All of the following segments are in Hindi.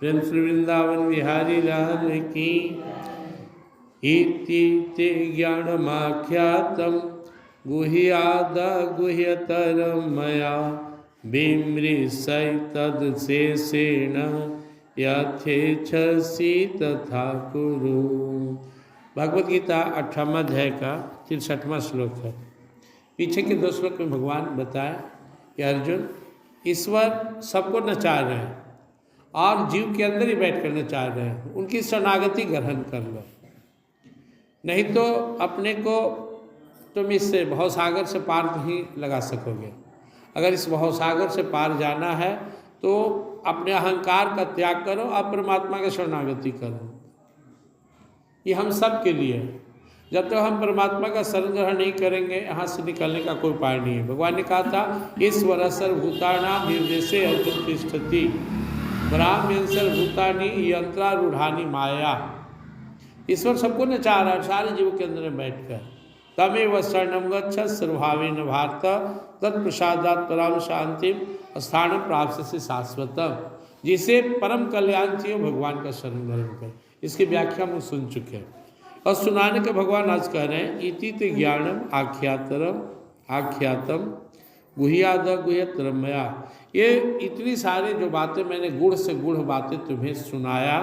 प्रेम श्री वृंदावन बिहारी लाल की। इति ते ज्ञानमाख्यातं गुह्याद गुह्यतरं मया विमृशै तद्शेषेण यथेच्छसि तथा कुरु। भगवद गीता 18वां अध्याय का 63वां श्लोक है। पीछे के 2 श्लोक में भगवान बताए कि अर्जुन, ईश्वर सबको नचा रहे हैं और जीव के अंदर ही बैठ कर नचा रहे हैं। उनकी शरणागति ग्रहण कर लो, नहीं तो अपने को तुम इस भवसागर से पार नहीं लगा सकोगे। अगर इस भवसागर से पार जाना है तो अपने अहंकार का त्याग करो और परमात्मा की शरणागति करो। ये हम सब के लिए है। जब तक तो हम परमात्मा का शरण ग्रहण नहीं करेंगे, यहाँ से निकलने का कोई उपाय नहीं है। भगवान ने कहा था, ईश्वर सर्वभूतानां निर्देशे अर्जुन तिष्ठति ब्राह्मण सर्वभूतानि यंत्रारूढ़ानि माया। ईश्वर सबको नचा रहा है सारे जीवों के अंदर बैठकर। तमेव शरणं गच्छ सर्वभावेन भारत तत्प्रसादात् पराम शांतिम स्थान प्राप्स्यसि शाश्वतम्। जिसे परम कल्याण चाहिए भगवान का शरण ग्रहण कर। इसकी व्याख्या हम सुन चुके हैं और सुनाने के भगवान आज कह रहे हैं, इति ते ज्ञानम आख्यातम गुह्याद गुह्यतरं मया। ये इतनी सारी जो बातें मैंने गुढ़ से गुढ़ बातें तुम्हें सुनाया,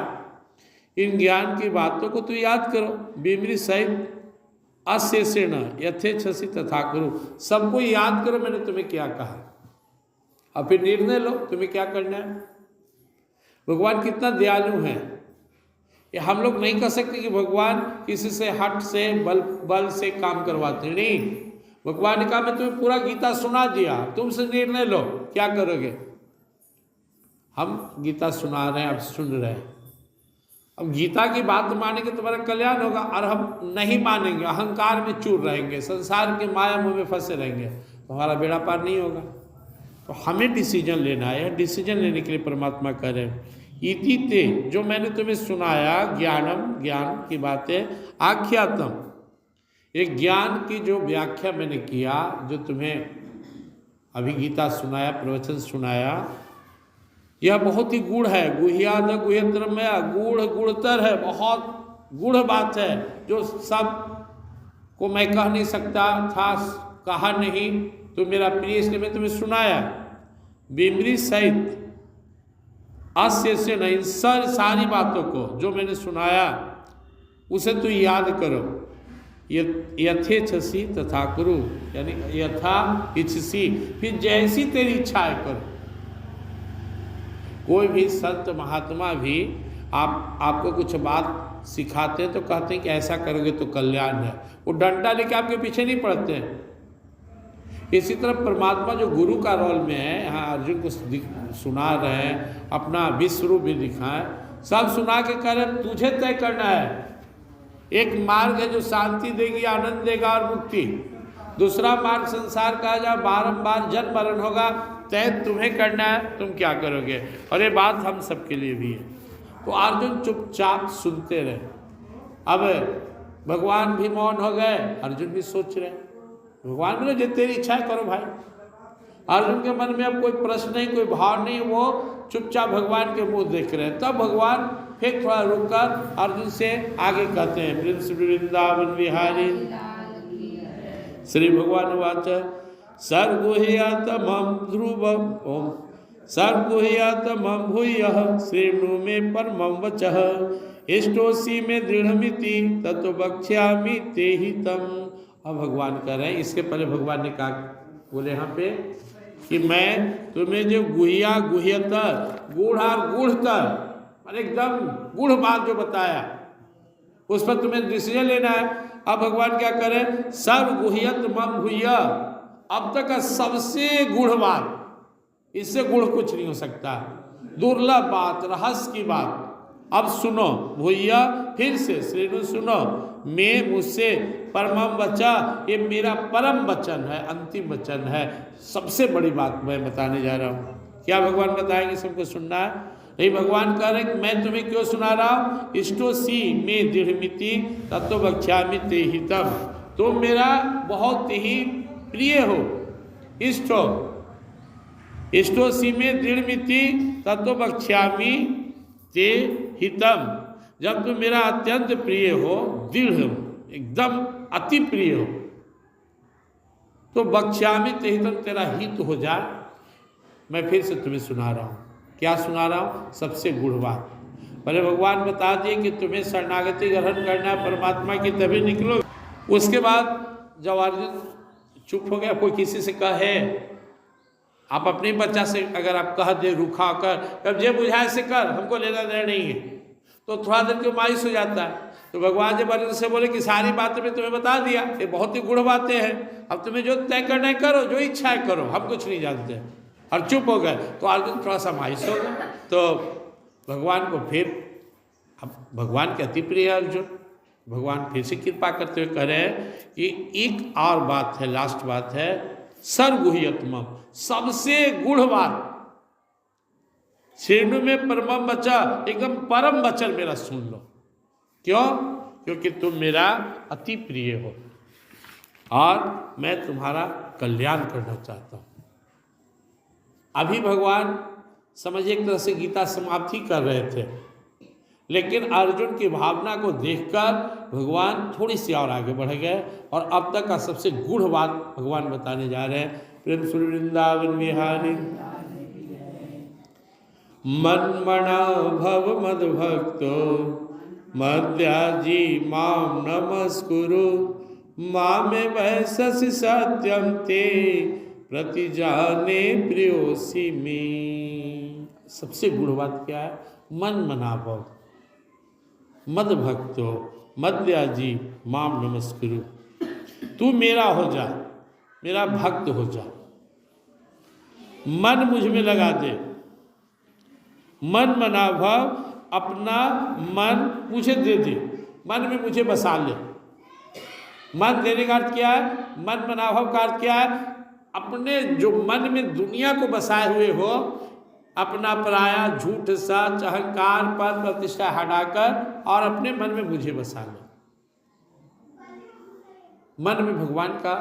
इन ज्ञान की बातों को तो याद करो। विमृशै अशेषेण यथेच्छसि तथा कुरु। सबको याद करो मैंने तुम्हें क्या कहा, और फिर निर्णय लो तुम्हें क्या करना है। भगवान कितना दयालु है। ये हम लोग नहीं कह सकते कि भगवान किसी से हट से बल से काम करवाते नहीं। भगवान ने कहा, मैं तुम्हें पूरा गीता सुना दिया, तुमसे निर्णय लो क्या करोगे। हम गीता सुना रहे हैं, अब सुन रहे हैं। अब गीता की बात मानेंगे तुम्हारा कल्याण होगा, और हम नहीं मानेंगे, अहंकार में चूर रहेंगे, संसार के माया मोह में फंसे रहेंगे, तो हमारा बेड़ा पार नहीं होगा। तो हमें डिसीजन लेना है। डिसीजन लेने के लिए परमात्मा कह रहे हैं, इति ते, जो मैंने तुम्हें सुनाया, ज्ञानम, ज्ञान की बातें, आख्यातम, एक ज्ञान की जो व्याख्या मैंने किया, जो तुम्हें अभी गीता सुनाया, प्रवचन सुनाया, यह बहुत ही गूढ़ है। गुह्याद गुह्यतरं मया, गूढ़ गुढ़तर है, बहुत गूढ़ बात है, जो सब को मैं कह नहीं सकता था, कहा नहीं, तो मेरा प्रिय इसलिए मैं तुम्हें सुनाया। विमृशै अशेषेण, इन सारी बातों को जो मैंने सुनाया उसे तू याद करो। यथेच्छसि तथा कुरु, यानी यथा इच्छसि, फिर जैसी तेरी इच्छा है करो। कोई भी संत महात्मा भी आपको कुछ बात सिखाते हैं तो कहते हैं कि ऐसा करोगे तो कल्याण है। वो डंडा लेके आपके पीछे नहीं पड़ते हैं। इसी तरह परमात्मा जो गुरु का रोल में है, यहाँ अर्जुन को सुना रहे हैं, अपना विश्व रूप भी दिखाएं, सब सुना के कह रहे तुझे तय करना है। एक मार्ग है जो शांति देगी, आनंद देगा और मुक्ति। दूसरा मार्ग संसार का है, जहाँ बारंबार जन्म मरण होगा। तय तुम्हें करना है, तुम क्या करोगे। और ये बात हम सबके लिए भी है। तो अर्जुन चुपचाप सुनते रहे। अब भगवान भी मौन हो गए, अर्जुन भी सोच रहे। भगवान बोले, जो तेरी इच्छा है करो भाई। अर्जुन के मन में अब कोई प्रश्न नहीं, कोई भाव नहीं, वो चुपचाप भगवान के मुंह देख रहे हैं। तब भगवान फिर थोड़ा रुककर अर्जुन से आगे कहते हैं, प्रिंस वृंदावन बिहारी श्री भगवान वाच सर्वगुह्यतमं ध्रुवम् ओम सर्वगुह्यतमं भूयः शृणु मे परमं वचः इष्टोऽसि मे दृढ़मिति ततो वक्ष्यामि ते हितम्। अब भगवान कह रहे हैं, इसके पहले भगवान ने कहा, बोले यहाँ पे कि मैं तुम्हें जो गुह्या गुह्यतर, गूढ़ और गूढ़तर, एकदम गूढ़ बात जो बताया, उस पर तुम्हें डिसीजन लेना है। अब भगवान क्या करें, सर्व गुह्यतमं भूयः, अब तक का सबसे गूढ़ बात, इससे गूढ़ कुछ नहीं हो सकता, दुर्लभ बात, रहस्य की बात। अब सुनो, भूयः, फिर से श्रीनु सुनो, मैं मुझसे परमम वचा, ये मेरा परम वचन है, अंतिम वचन है, सबसे बड़ी बात मैं बताने जा रहा हूँ। क्या भगवान बताएंगे, सबको सुनना है। नहीं, भगवान कह रहे हैं मैं तुम्हें क्यों सुना रहा हूँ, इष्टोऽसि मे दृढ़मिति ततो वक्ष्यामि ते हितम्। तुम मेरा बहुत ही प्रिय हो, इष्ट हो। इष्टोऽसि मे दृढ़मिति ततो वक्ष्यामि ते हितम, जब तुम मेरा अत्यंत प्रिय हो, दृढ़ एकदम अति प्रिय हो, तो बक्ष्यामि ते हितम, तेरा हित हो जाए। मैं फिर से तुम्हें सुना रहा हूँ। क्या सुना रहा हूँ? सबसे गूढ़ बात। पहले भगवान बता दिए कि तुम्हें शरणागति ग्रहण करना है परमात्मा की, तभी निकलो। उसके बाद जब अर्जुन चुप हो गया, कोई किसी से कहे, आप अपने बच्चा से अगर आप कह दे रूखा कर, अब जे बुझाए से कर, हमको लेना देना नहीं है, तो थोड़ा देर क्यों मायूस हो जाता है। तो भगवान जब अर्जुन से बोले कि सारी बातें मैं तुम्हें बता दिया, ये बहुत ही गूढ़ बातें हैं, अब तुम्हें जो तय करना है करो, जो इच्छा है करो, हम कुछ नहीं जानते। और चुप हो गए। तो अर्जुन थोड़ा सा मायूस हो गया। तो भगवान को फिर, अब भगवान के अति प्रिय अर्जुन, भगवान फिर से कृपा करते हुए कह रहे हैं कि एक और बात है, लास्ट बात है, सर्वगुह्यतमम, सबसे गूढ़ बात, श्रेणु में परमम वचन, एकदम परम वचन मेरा सुन लो। क्यों? क्योंकि तुम मेरा अति प्रिय हो और मैं तुम्हारा कल्याण करना चाहता हूं। अभी भगवान समझिए एक तरह से गीता समाप्ति कर रहे थे, लेकिन अर्जुन की भावना को देखकर भगवान थोड़ी सी और आगे बढ़ गए और अब तक का सबसे गूढ़ बात भगवान बताने जा रहे हैं। प्रेम सुर वृंदावन विहारी मन्मना भव मद भक्तो मद्याजी माम नमस्कुरु मामे वैससि सत्यम ते प्रतिजाने प्रियोसी में। सबसे गूढ़ बात क्या है? मन मना भव मद भक्तो मद्याजी माम नमस्कुरु, तू मेरा हो जा, मेरा भक्त हो जा, मन मुझ में लगा दे। मन मना भव, अपना मन मुझे दे दे, मन में मुझे बसा ले। मन देने का अर्थ क्या है? मन मना भव का अर्थ क्या है? अपने जो मन में दुनिया को बसाए हुए हो, अपना पराया झूठ सच अहंकार पद प्रतिष्ठा हटाकर और अपने मन में मुझे बसा ले। मन में भगवान का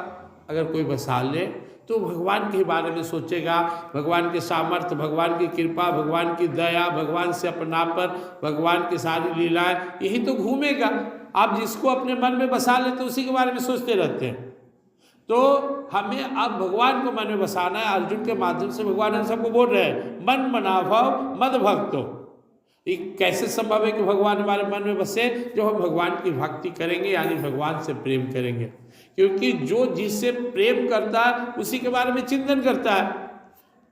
अगर कोई बसा ले तो भगवान के बारे में सोचेगा, भगवान के सामर्थ्य, भगवान की कृपा, भगवान की दया, भगवान से अपनापन, भगवान की सारी लीलाएं, यही तो घूमेगा। आप जिसको अपने मन में बसा लेते उसी के बारे में सोचते रहते हैं। तो हमें अब भगवान को मन में बसाना है। अर्जुन के माध्यम से भगवान हम सबको बोल रहे हैं, मन मना भव मद भक्तो। ये कैसे संभव है कि भगवान हमारे मन में बसे? जो हम भगवान की भक्ति करेंगे, यानी भगवान से प्रेम करेंगे। क्योंकि जो जिससे प्रेम करता है उसी के बारे में चिंतन करता है।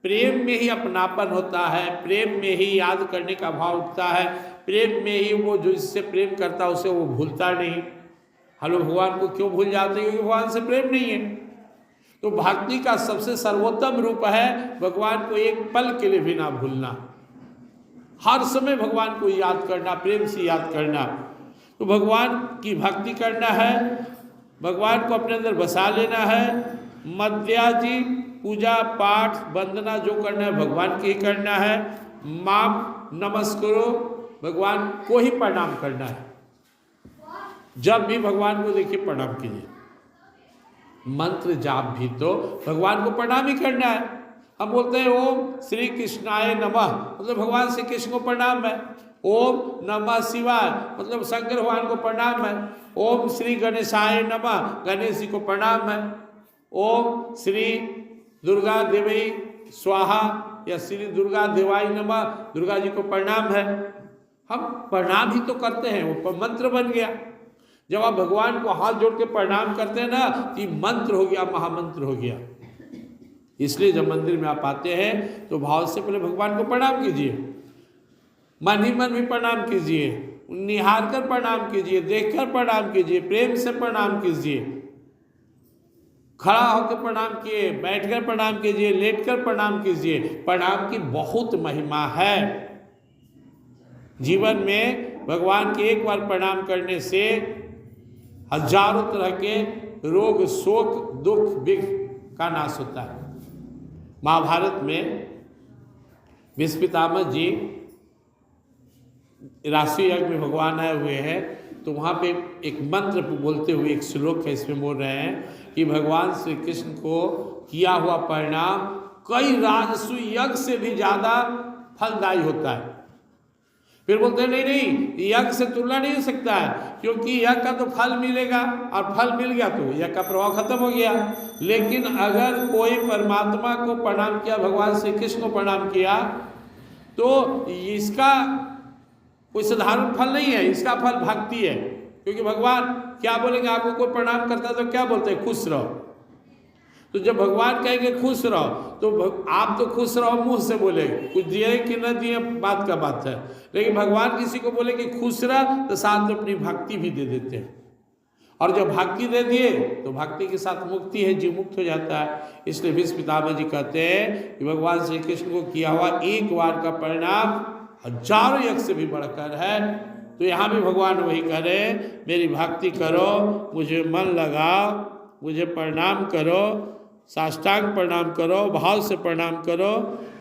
प्रेम में ही अपनापन होता है, प्रेम में ही याद करने का भाव उठता है, प्रेम में ही वो जो जिससे प्रेम करता है उसे वो भूलता नहीं। हम लोग भगवान को क्यों भूल जाते हैं? क्योंकि भगवान से प्रेम नहीं है। तो भक्ति का सबसे सर्वोत्तम रूप है भगवान को एक पल के लिए भी ना भूलना, हर समय भगवान को याद करना, प्रेम से याद करना। तो भगवान की भक्ति करना है, भगवान को अपने अंदर बसा लेना है। मध्याजी पूजा पाठ वंदना जो करना है भगवान के ही करना है। माम नमस्करो, भगवान को ही प्रणाम करना है। जब भी भगवान को देखिए प्रणाम कीजिए। मंत्र जाप भी तो भगवान को प्रणाम ही करना है। हम बोलते हैं ओम श्री कृष्णाय नमः, मतलब भगवान श्री कृष्ण को प्रणाम है। ओम नमः शिवाय, मतलब शंकर भगवान को प्रणाम है। ओम श्री गणेशाय नमः, गणेश जी को प्रणाम है। ओम श्री दुर्गा देवी स्वाहा या श्री दुर्गा देवाय नमः, दुर्गा जी को प्रणाम है। हम प्रणाम ही तो करते हैं, वो मंत्र बन गया। जब आप भगवान को हाथ जोड़ के प्रणाम करते हैं ना, तो मंत्र हो गया, महामंत्र हो गया। इसलिए जब मंदिर में आप आते हैं तो भाव से पहले भगवान को प्रणाम कीजिए, मन ही मन भी प्रणाम कीजिए, निहार कर प्रणाम कीजिए, देखकर प्रणाम कीजिए, प्रेम से प्रणाम कीजिए। खड़ा होकर प्रणाम किए, बैठकर प्रणाम कीजिए, लेटकर प्रणाम कीजिए। प्रणाम की बहुत महिमा है। जीवन में भगवान के एक बार प्रणाम करने से हजारों तरह के रोग शोक दुख विघ्न का नाश होता है। महाभारत में भीष्म पितामह जी राशि यज्ञ में भगवान आए हुए हैं, तो वहाँ पे एक मंत्र बोलते हुए एक श्लोक है, इसमें बोल रहे हैं कि भगवान श्री कृष्ण को किया हुआ परिणाम कई राजसूय यज्ञ से भी ज़्यादा फलदायी होता है। फिर बोलते हैं नहीं नहीं, यज्ञ से तुलना नहीं हो सकता है, क्योंकि यज्ञ का तो फल मिलेगा और फल मिल गया तो यज्ञ का प्रभाव खत्म हो गया। लेकिन अगर कोई परमात्मा को प्रणाम किया, भगवान श्री कृष्ण को प्रणाम किया, तो इसका कोई साधारण फल नहीं है, इसका फल भक्ति है। क्योंकि भगवान क्या बोलेंगे, आपको कोई प्रणाम करता है तो क्या बोलते हैं, खुश रहो। तो जब भगवान कहेंगे खुश रहो, तो आप तो खुश रहो मुंह से बोले, कुछ दिए कि न दिए बात का बात है। लेकिन भगवान किसी को बोले कि खुश रह, तो साथ में अपनी भक्ति भी दे देते हैं। और जब भक्ति दे दिए तो भक्ति के साथ मुक्ति है, जीव मुक्त हो जाता है। इसलिए भीष्म पितामह जी कहते हैं कि भगवान श्री कृष्ण को किया हुआ एक बार का परिणाम हजारों यज्ञ से भी बढ़कर है। तो यहाँ भी भगवान वही करे, मेरी भक्ति करो, मुझे मन लगाओ, मुझे प्रणाम करो, साष्टांग प्रणाम करो, भाव से प्रणाम करो।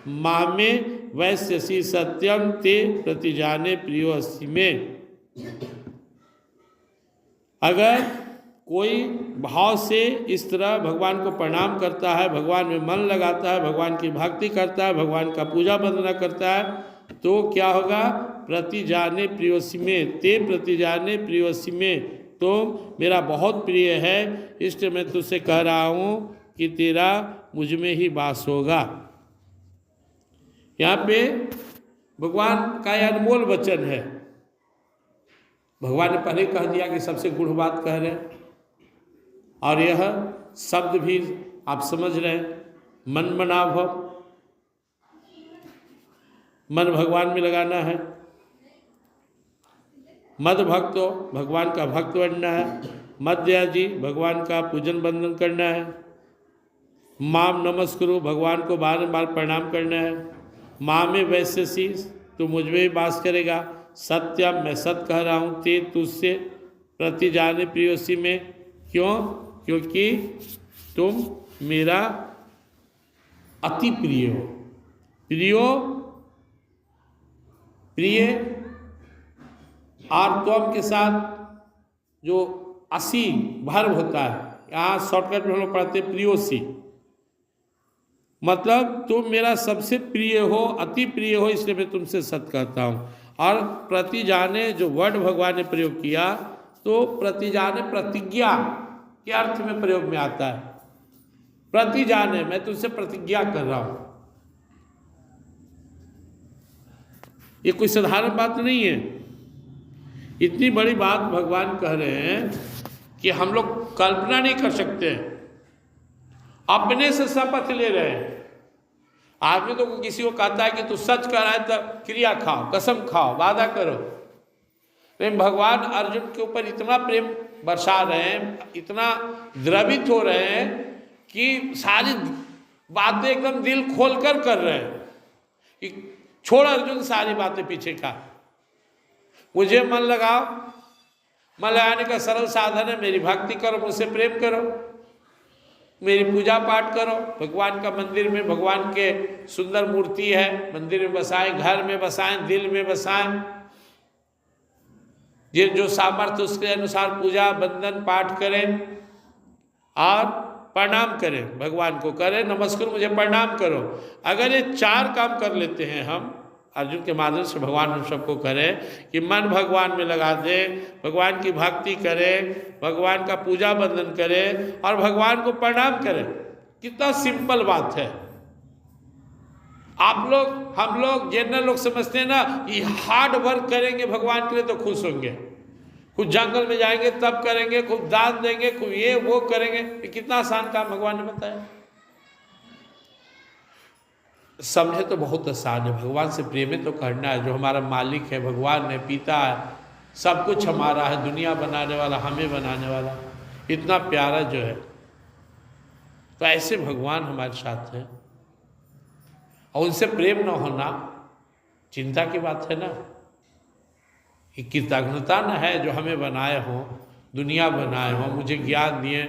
मामे वैश्यसी सत्यम ते प्रतिजाने प्रियो अस्ति में। अगर कोई भाव से इस तरह भगवान को प्रणाम करता है, भगवान में मन लगाता है, भगवान की भक्ति करता है, भगवान का पूजा वंदना करता है, तो क्या होगा, प्रतिजाने प्रियोसी में, ते प्रतिजाने प्रियोसी में, तो मेरा बहुत प्रिय है, इसलिए मैं तुझसे कह रहा हूँ कि तेरा मुझ में ही वास होगा। यहाँ पे भगवान का यह अनमोल वचन है। भगवान ने पहले कह दिया कि सबसे गूढ़ बात कह रहे हैं, और यह शब्द भी आप समझ रहे हैं, मन मना भव, मन भगवान में लगाना है। मद भक्तो, भगवान का भक्त बनना है। मध्या जी, भगवान का पूजन बंदन करना है। माम नमस्कुरु, भगवान को बारंबार प्रणाम करना है। माँ में वैश्यसी, तो मुझ में ही वास करेगा। सत्यम, मैं सत्य कह रहा हूँ, ते तुझसे प्रति जाने प्रियोसी में, क्यों, क्योंकि तुम मेरा अति प्रिय हो। प्रियो, प्रिय और त्वम के साथ जो असी भर्व होता है, यहाँ शॉर्टकट में हम लोग पढ़ते प्रियोसी, मतलब तुम मेरा सबसे प्रिय हो, अति प्रिय हो, इसलिए मैं तुमसे सत्य कहता हूँ। और प्रतिजाने जो वर्ड भगवान ने प्रयोग किया, तो प्रतिजाने प्रतिज्ञा के अर्थ में प्रयोग में आता है। प्रतिजाने, मैं तुमसे प्रतिज्ञा कर रहा हूँ। ये कोई साधारण बात नहीं है। इतनी बड़ी बात भगवान कह रहे हैं कि हम लोग कल्पना नहीं कर सकते। अपने से शपथ ले रहे हैं। आदमी तो किसी को कहता है कि तू सच कह रहा है, तब क्रिया खाओ, कसम खाओ, वादा करो। लेकिन भगवान अर्जुन के ऊपर इतना प्रेम बरसा रहे हैं, इतना द्रवित हो रहे हैं कि सारी बातें एकदम दिल खोलकर कर रहे हैं कि छोड़ अर्जुन सारी बातें पीछे का, मुझे मन लगाओ। मन लगाने का सरल साधन है, मेरी भक्ति करो, मुझसे प्रेम करो, मेरी पूजा पाठ करो। भगवान का मंदिर में भगवान के सुंदर मूर्ति है, मंदिर में बसाएं, घर में बसाएं, दिल में बसाएं। ये जो सामर्थ्य उसके अनुसार पूजा बंदन पाठ करें और प्रणाम करें, भगवान को करें, नमस्कार, मुझे प्रणाम करो। अगर ये चार काम कर लेते हैं हम, अर्जुन के माध्यम से भगवान हम सबको करें कि मन भगवान में लगा दे, भगवान की भक्ति करें, भगवान का पूजा बंदन करें और भगवान को प्रणाम करें। कितना सिंपल बात है। आप लोग, हम लोग जनरल लोग समझते हैं ना, ये हार्ड वर्क करेंगे भगवान के लिए तो खुश होंगे, कुछ जंगल में जाएंगे तब करेंगे, खूब दान देंगे, खूब ये वो करेंगे। ये कितना आसान काम भगवान ने बताया। समझे तो बहुत आसान है, भगवान से प्रेम तो करना है। जो हमारा मालिक है, भगवान है, पिता है, सब कुछ हमारा है, दुनिया बनाने वाला, हमें बनाने वाला, इतना प्यारा जो है, तो ऐसे भगवान हमारे साथ है और उनसे प्रेम न होना चिंता की बात है ना। कि कृतज्ञता न है जो हमें बनाए हों, दुनिया बनाए हों, मुझे ज्ञान दिए,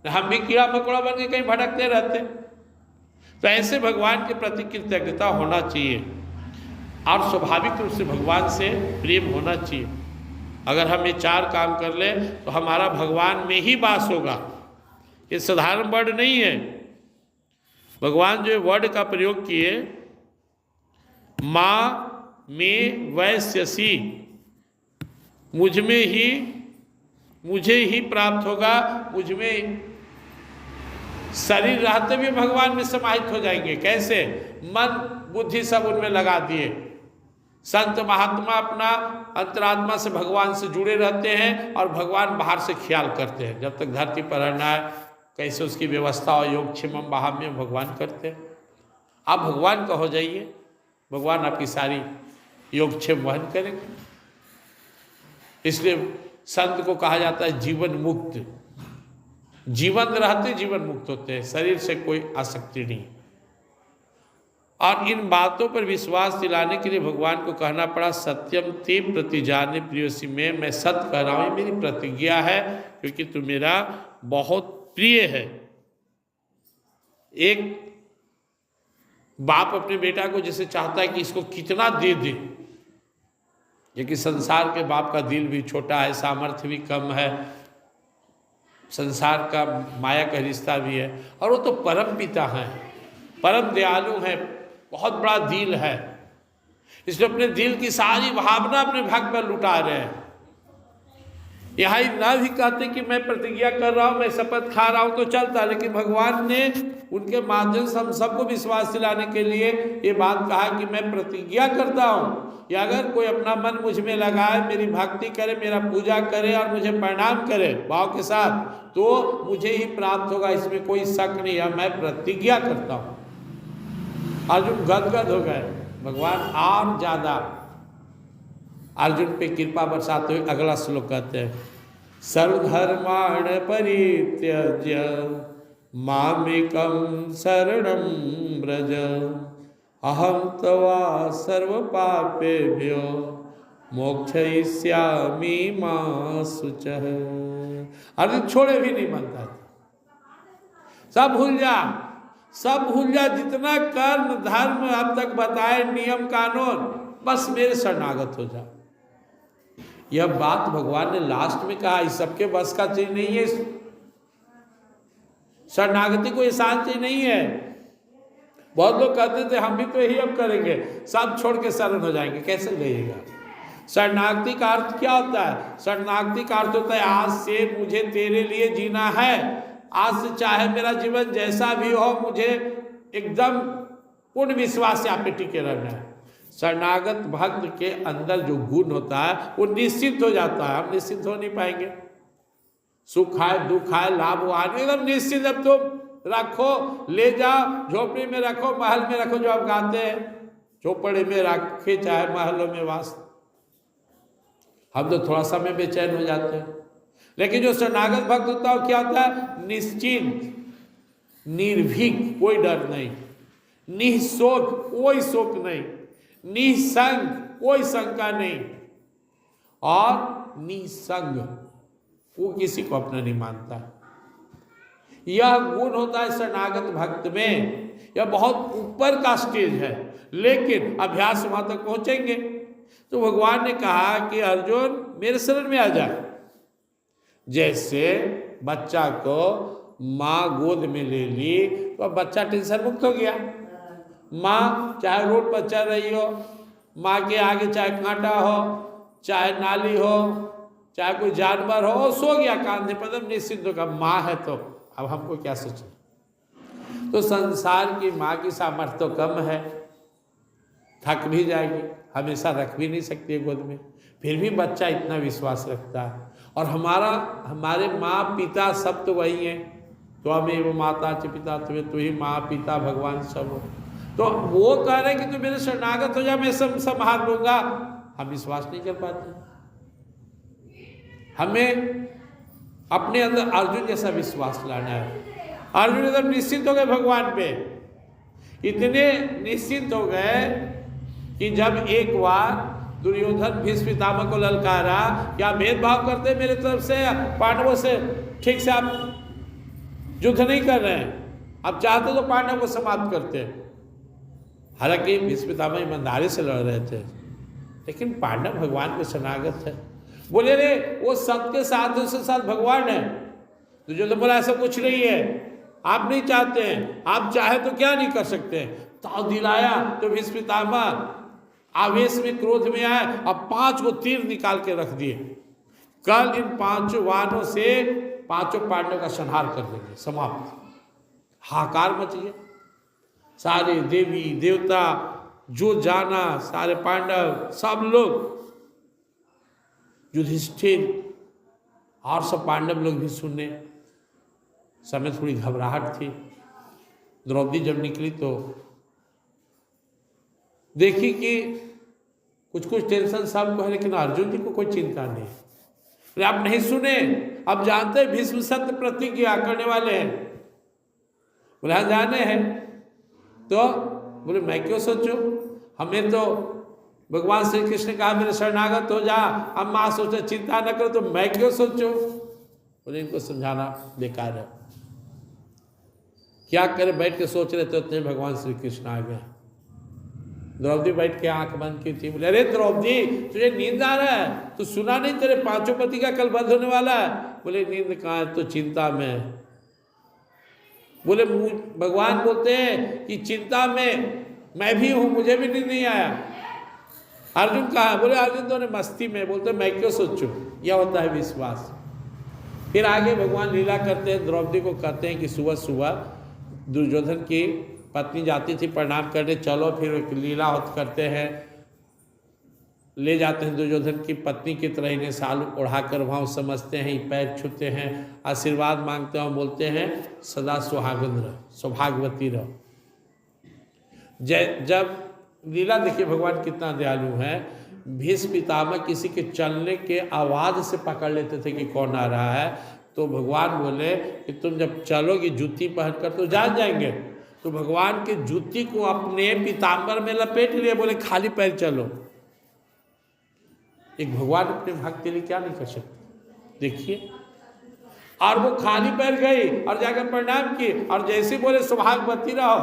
हम भी कीड़ा मकोड़ा बन के कहीं भटकते रहते। तो ऐसे भगवान के प्रति कृतज्ञता होना चाहिए और स्वाभाविक रूप से भगवान से प्रेम होना चाहिए। अगर हम ये चार काम कर लें तो हमारा भगवान में ही वास होगा। ये साधारण वर्ड नहीं है। भगवान जो वर्ड का प्रयोग किए, माँ में वैश्यसी, मुझे ही प्राप्त होगा, मुझ में शरीर रहते भी भगवान में समाहित हो जाएंगे। कैसे? मन बुद्धि सब उनमें लगा दिए। संत महात्मा अपना अंतरात्मा से भगवान से जुड़े रहते हैं और भगवान बाहर से ख्याल करते हैं। जब तक धरती पर रहना है कैसे उसकी व्यवस्था और योगक्षेमम वहाम्यम भगवान करते हैं। आप भगवान का हो जाइए, भगवान आपकी सारी योगक्षेम वहन करेंगे। इसलिए संत को कहा जाता है जीवन मुक्त। जीवन रहते जीवन मुक्त होते हैं, शरीर से कोई आसक्ति नहीं। और इन बातों पर विश्वास दिलाने के लिए भगवान को कहना पड़ा सत्यम ते प्रतिजाने प्रियोसी में, मैं सत्य कह रहा हूँ, ये मेरी प्रतिज्ञा है क्योंकि तू मेरा बहुत प्रिय है। एक बाप अपने बेटा को जैसे चाहता है कि इसको कितना दे दे, लेकिन संसार के बाप का दिल भी छोटा है, सामर्थ्य भी कम है, संसार का माया का रिश्ता भी है। और वो तो परम पिता हैं, परम दयालु हैं, बहुत बड़ा दिल है, इसलिए अपने दिल की सारी भावना अपने भक्त पर लुटा रहे हैं। यहाँ ना भी कहते कि मैं प्रतिज्ञा कर रहा हूँ, मैं शपथ खा रहा हूँ तो चलता, लेकिन भगवान ने उनके माध्यम से हम सबको विश्वास दिलाने के लिए ये बात कहा कि मैं प्रतिज्ञा करता हूँ कि अगर कोई अपना मन मुझ में लगाए, मेरी भक्ति करे, मेरा पूजा करे और मुझे प्रणाम करे भाव के साथ, तो मुझे ही प्राप्त होगा, इसमें कोई शक नहीं है, मैं प्रतिज्ञा करता हूँ। अर्जुन गदगद हो गए। भगवान और ज्यादा अर्जुन पे कृपा बरसाते हुए अगला श्लोक कहते हैं सर्वधर्माण परित्यज्य मामेकं शरणं व्रज अहं त्वा सर्व पापेभ्यो मोक्षयिष्यामि मा शुचः। अर्जुन छोड़े भी नहीं मानता, सब भूल जा, सब भूल जा, जितना कर्म धर्म अब तक बताए नियम कानून, बस मेरे शरणागत हो जा। यह बात भगवान ने लास्ट में कहा, इस सबके बस का चीज नहीं है, शरणागति कोई आसान चीज नहीं है। बहुत लोग कहते थे हम भी तो यही अब करेंगे, सब छोड़ के शरण हो जाएंगे, कैसे लेगा? शरणागति का अर्थ क्या होता है? शरणागति का अर्थ होता है आज से मुझे तेरे लिए जीना है, आज से चाहे मेरा जीवन जैसा भी हो, मुझे एकदम पूर्ण विश्वास से आप पे टिके रहना है। शरणागत भक्त के अंदर जो गुण होता है वो निश्चित हो जाता है। हम निश्चित हो नहीं पाएंगे, सुख आए दुख आए लाभ आए एकदम निश्चित। अब तुम रखो, ले जाओ, झोपड़ी में रखो, महल में रखो, जो आप गाते हैं चौपड़े में रखे चाहे महलों में वास, हम तो थोड़ा समय बेचैन हो जाते हैं। लेकिन जो शरणागत भक्त होता है क्या होता है? निश्चिंत, निर्भीक, कोई डर नहीं, निःशोक, कोई शोक नहीं, निसंग, कोई शंका नहीं, और निसंग, वो किसी को अपना नहीं मानता। यह गुण होता है शरणागत भक्त में। यह बहुत ऊपर का स्टेज है, लेकिन अभ्यास वहां तक पहुंचेंगे। तो भगवान ने कहा कि अर्जुन मेरे शरण में आ जा। जैसे बच्चा को माँ गोद में ले ली तो बच्चा टेंशन मुक्त हो गया। माँ चाहे रोड पर चल रही हो, माँ के आगे चाहे कांटा हो, चाहे नाली हो, चाहे कोई जानवर हो, सो गया कांधे पर, एकदम निश्चिंत होगा, माँ है तो अब हमको क्या सोचना। तो संसार की माँ की सामर्थ्य तो कम है, थक भी जाएगी, हमेशा रख भी नहीं सकती है गोद में, फिर भी बच्चा इतना विश्वास रखता है। और हमारे माँ पिता सब तो वही हैं, तो हमें वो माता च पिता तुम्हें, तो ही माँ पिता भगवान सब हो। तो वो कह रहे कि तू मेरे शरणागत हो जा, मैं सब संभाल लूंगा। हम विश्वास नहीं कर पाते। हमें अपने अंदर अर्जुन जैसा विश्वास लाना है। अर्जुन एकदम निश्चिंत हो गए भगवान पे, इतने निश्चिंत हो गए कि जब एक बार दुर्योधन भीष्म पितामह को ललकारा, क्या भेदभाव करते मेरे तरफ से पांडवों से, ठीक से आप युद्ध नहीं कर रहे हैं, आप चाहते तो पांडवों को समाप्त करते। हालांकि भीष्म पितामह ईमानदारी से लड़ रहे थे, लेकिन पांडव भगवान के शरणागत है। बोले रे वो सबके साथ उसके साथ भगवान है। तो जो बोला ऐसा कुछ नहीं है, आप नहीं चाहते हैं, आप चाहे तो क्या नहीं कर सकते। ताव दिलाया तो भीष्म पितामह आवेश में, क्रोध में आए, अब 5 को तीर निकाल के रख दिए, कल इन 5 वाहनों से 5 पांडवों का संहार कर देंगे, समाप्त। हाहाकार मच गया, सारे देवी देवता जो जाना, सारे पांडव, सब लोग, युधिष्ठिर और सब पांडव लोग भी सुनने समय थोड़ी घबराहट थी। द्रौपदी जब निकली तो देखी कि कुछ कुछ टेंशन सबको है, लेकिन अर्जुन जी को कोई चिंता नहीं। बोले आप नहीं सुने, अब जानते हैं भीष्म सत्य प्रतिज्ञा करने वाले हैं। बोले हाँ जाने हैं। तो बोले मैं क्यों सोचूं, हमें तो भगवान श्री कृष्ण कहा मेरे शरणागत हो जा, अब माँ सोचे चिंता न करो, तो मैं क्यों सोचूं। बोले इनको समझाना बेकार है, क्या करे, बैठ के सोच रहे थे उतने भगवान श्री कृष्ण आ गए। द्रौपदी बैठ के आंख बंद की थी। बोले अरे द्रौपदी तुझे नींद आ रहा है, तू सुना नहीं तेरे 5 पति का कल वध होने वाला है। बोले नींद कहाँ है, तो चिंता में। बोले भगवान बोलते हैं कि चिंता में मैं भी हूँ, मुझे भी नींद नहीं आया। अर्जुन कहा, बोले अर्जुन तो ने मस्ती में। बोलते मैं क्यों सोचूं, यह होता है विश्वास। फिर आगे भगवान लीला करते हैं, द्रौपदी को कहते हैं कि सुबह सुबह दुर्योधन की पत्नी जाती थी प्रणाम करने, चलो फिर एक लीला करते हैं, ले जाते हैं दुर्योधन की पत्नी की तरह इन्हें साल ओढ़ाकर वहाँ समझते हैं, पैर छूते हैं, आशीर्वाद मांगते हैं, बोलते हैं सदा सुहागन रह, सौभाग्यवती रहो। जब लीला देखिए भगवान कितना दयालु है, भीष्म पितामह किसी के चलने के आवाज़ से पकड़ लेते थे कि कौन आ रहा है, तो भगवान बोले कि तुम जब चलोगी जूती पहनकर तो जान जाएंगे। तो भगवान के जूती को अपने पीताम्बर में लपेट लिए, बोले खाली पैर चलो। एक भगवान अपने भक्त के लिए क्या नहीं कर सकते, देखिए। और वो खाली पैर गई और जाकर प्रणाम की, और जैसे बोले सौभाग्यवती रहो,